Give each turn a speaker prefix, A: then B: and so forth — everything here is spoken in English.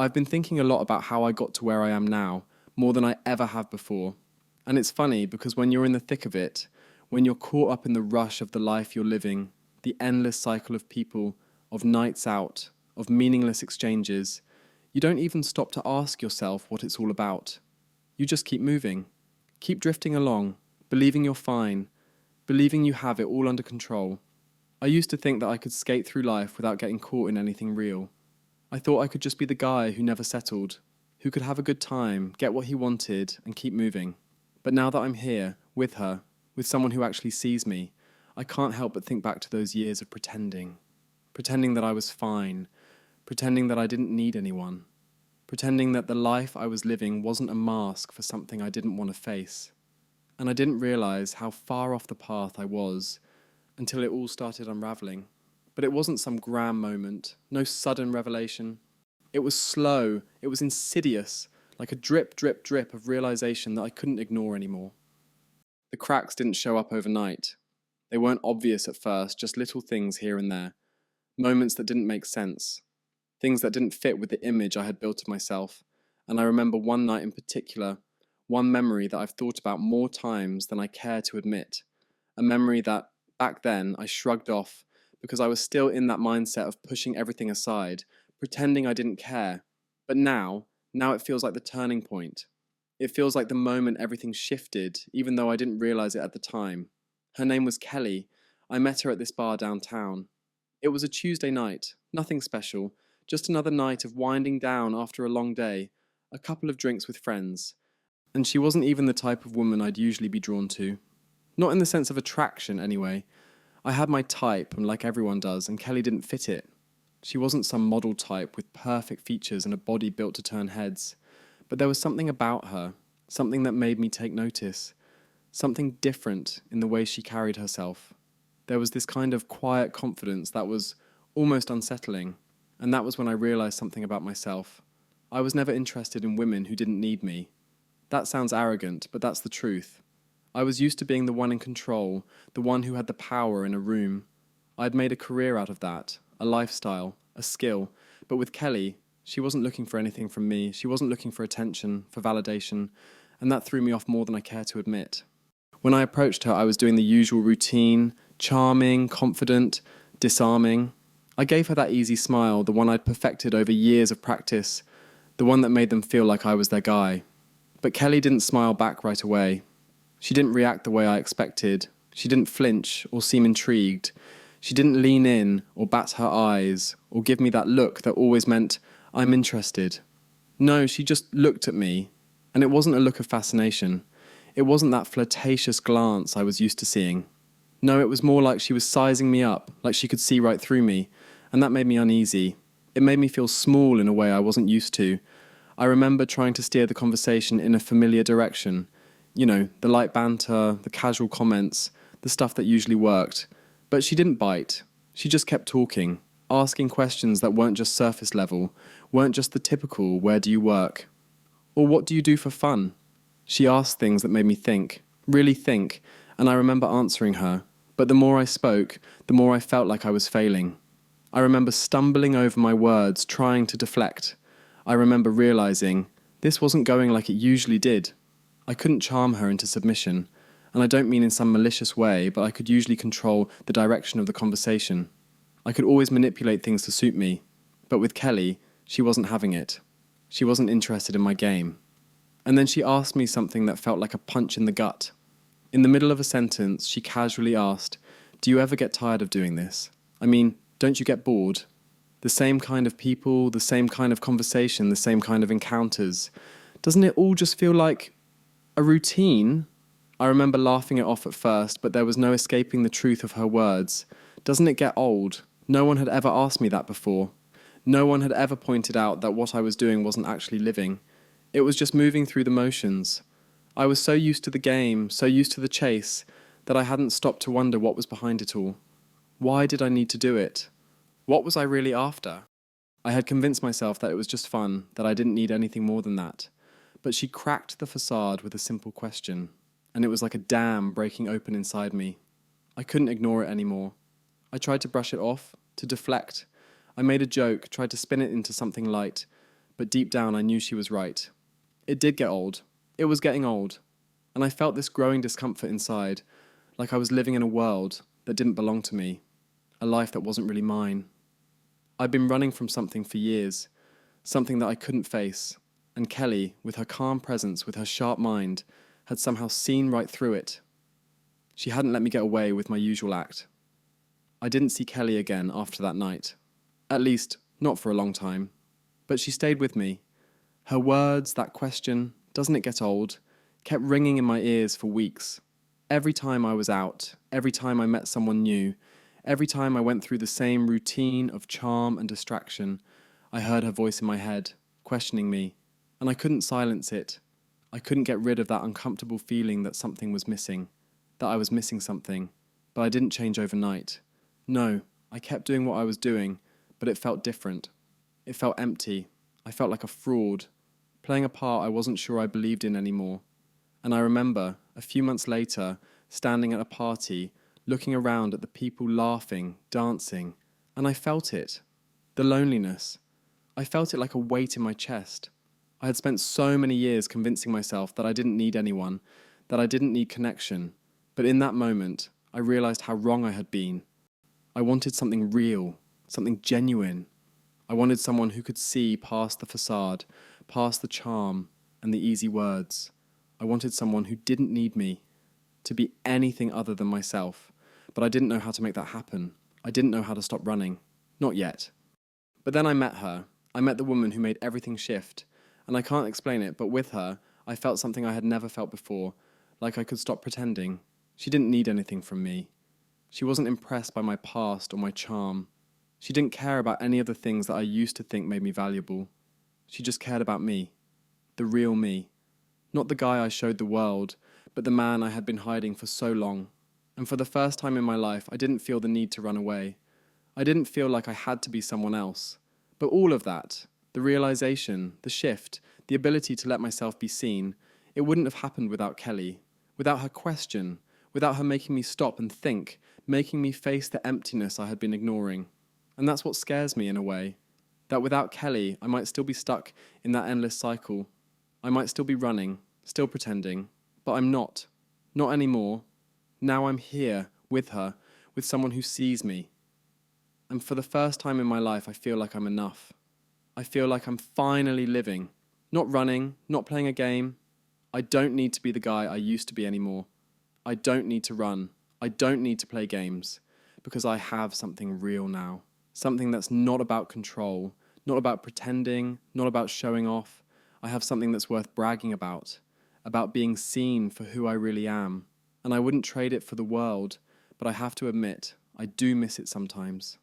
A: I've been thinking a lot about how I got to where I am now, more than I ever have before. And it's funny because when you're in the thick of it, when you're caught up in the rush of the life you're living, the endless cycle of people, of nights out, of meaningless exchanges, you don't even stop to ask yourself what it's all about. You just keep moving, keep drifting along, believing you're fine, believing you have it all under control. I used to think that I could skate through life without getting caught in anything real. I thought I could just be the guy who never settled, who could have a good time, get what he wanted, and keep moving. But now that I'm here, with her, with someone who actually sees me, I can't help but think back to those years of pretending. Pretending that I was fine, pretending that I didn't need anyone, pretending that the life I was living wasn't a mask for something I didn't want to face. And I didn't realize how far off the path I was until it all started unraveling. But it wasn't some grand moment, no sudden revelation. It was slow, it was insidious, like a drip, drip, drip of realization that I couldn't ignore anymore. The cracks didn't show up overnight. They weren't obvious at first, just little things here and there. Moments that didn't make sense. Things that didn't fit with the image I had built of myself. And I remember one night in particular, one memory that I've thought about more times than I care to admit. A memory that, back then, I shrugged off because I was still in that mindset of pushing everything aside, pretending I didn't care. But now it feels like the turning point. It feels like the moment everything shifted, even though I didn't realize it at the time. Her name was Kelly. I met her at this bar downtown. It was a Tuesday night, nothing special, just another night of winding down after a long day, a couple of drinks with friends. And she wasn't even the type of woman I'd usually be drawn to. Not in the sense of attraction, anyway. I had my type, and like everyone does, and Kelly didn't fit it. She wasn't some model type with perfect features and a body built to turn heads. But there was something about her, something that made me take notice. Something different in the way she carried herself. There was this kind of quiet confidence that was almost unsettling, and that was when I realized something about myself. I was never interested in women who didn't need me. That sounds arrogant, but that's the truth. I was used to being the one in control, the one who had the power in a room. I'd made a career out of that, a lifestyle, a skill, but with Kelly, she wasn't looking for anything from me. She wasn't looking for attention, for validation, and that threw me off more than I care to admit. When I approached her, I was doing the usual routine, charming, confident, disarming. I gave her that easy smile, the one I'd perfected over years of practice, the one that made them feel like I was their guy. But Kelly didn't smile back right away. She didn't react the way I expected. She didn't flinch or seem intrigued. She didn't lean in or bat her eyes or give me that look that always meant, I'm interested. No, she just looked at me, and it wasn't a look of fascination. It wasn't that flirtatious glance I was used to seeing. No, it was more like she was sizing me up, like she could see right through me, and that made me uneasy. It made me feel small in a way I wasn't used to. I remember trying to steer the conversation in a familiar direction. You know, the light banter, the casual comments, the stuff that usually worked. But she didn't bite. She just kept talking, asking questions that weren't just surface level, weren't just the typical, where do you work? Or what do you do for fun? She asked things that made me think, really think, and I remember answering her. But the more I spoke, the more I felt like I was failing. I remember stumbling over my words, trying to deflect. I remember realizing this wasn't going like it usually did. I couldn't charm her into submission, and I don't mean in some malicious way, but I could usually control the direction of the conversation. I could always manipulate things to suit me, but with Kelly, she wasn't having it. She wasn't interested in my game. And then she asked me something that felt like a punch in the gut. In the middle of a sentence, she casually asked, do you ever get tired of doing this? I mean, don't you get bored? The same kind of people, the same kind of conversation, the same kind of encounters. Doesn't it all just feel like a routine? I remember laughing it off at first, but there was no escaping the truth of her words. Doesn't it get old? No one had ever asked me that before. No one had ever pointed out that what I was doing wasn't actually living. It was just moving through the motions. I was so used to the game, so used to the chase, that I hadn't stopped to wonder what was behind it all. Why did I need to do it? What was I really after? I had convinced myself that it was just fun, that I didn't need anything more than that. But she cracked the facade with a simple question, and it was like a dam breaking open inside me. I couldn't ignore it anymore. I tried to brush it off, to deflect. I made a joke, tried to spin it into something light, but deep down I knew she was right. It did get old. It was getting old. And I felt this growing discomfort inside, like I was living in a world that didn't belong to me, a life that wasn't really mine. I'd been running from something for years, something that I couldn't face, and Kelly, with her calm presence, with her sharp mind, had somehow seen right through it. She hadn't let me get away with my usual act. I didn't see Kelly again after that night. At least, not for a long time. But she stayed with me. Her words, that question, doesn't it get old, kept ringing in my ears for weeks. Every time I was out, every time I met someone new, every time I went through the same routine of charm and distraction, I heard her voice in my head, questioning me, and I couldn't silence it. I couldn't get rid of that uncomfortable feeling that something was missing, that I was missing something, but I didn't change overnight. No, I kept doing what I was doing, but it felt different. It felt empty. I felt like a fraud, playing a part I wasn't sure I believed in anymore. And I remember, a few months later, standing at a party, looking around at the people laughing, dancing, and I felt it. The loneliness. I felt it like a weight in my chest. I had spent so many years convincing myself that I didn't need anyone, that I didn't need connection, but in that moment, I realized how wrong I had been. I wanted something real, something genuine. I wanted someone who could see past the facade, past the charm and the easy words. I wanted someone who didn't need me, to be anything other than myself, but I didn't know how to make that happen. I didn't know how to stop running. Not yet. But then I met her. I met the woman who made everything shift, and I can't explain it, but with her, I felt something I had never felt before, like I could stop pretending. She didn't need anything from me. She wasn't impressed by my past or my charm. She didn't care about any of the things that I used to think made me valuable. She just cared about me, the real me. Not the guy I showed the world, but the man I had been hiding for so long. And for the first time in my life, I didn't feel the need to run away. I didn't feel like I had to be someone else. But all of that, the realization, the shift, the ability to let myself be seen, it wouldn't have happened without Kelly, without her question, without her making me stop and think, making me face the emptiness I had been ignoring. And that's what scares me in a way, that without Kelly, I might still be stuck in that endless cycle. I might still be running, still pretending, but I'm not. Not anymore. Now I'm here, with her, with someone who sees me. And for the first time in my life, I feel like I'm enough. I feel like I'm finally living. Not running, not playing a game. I don't need to be the guy I used to be anymore. I don't need to run. I don't need to play games. Because I have something real now. Something that's not about control, not about pretending, not about showing off. I have something that's worth bragging about being seen for who I really am. And I wouldn't trade it for the world, but I have to admit, I do miss it sometimes.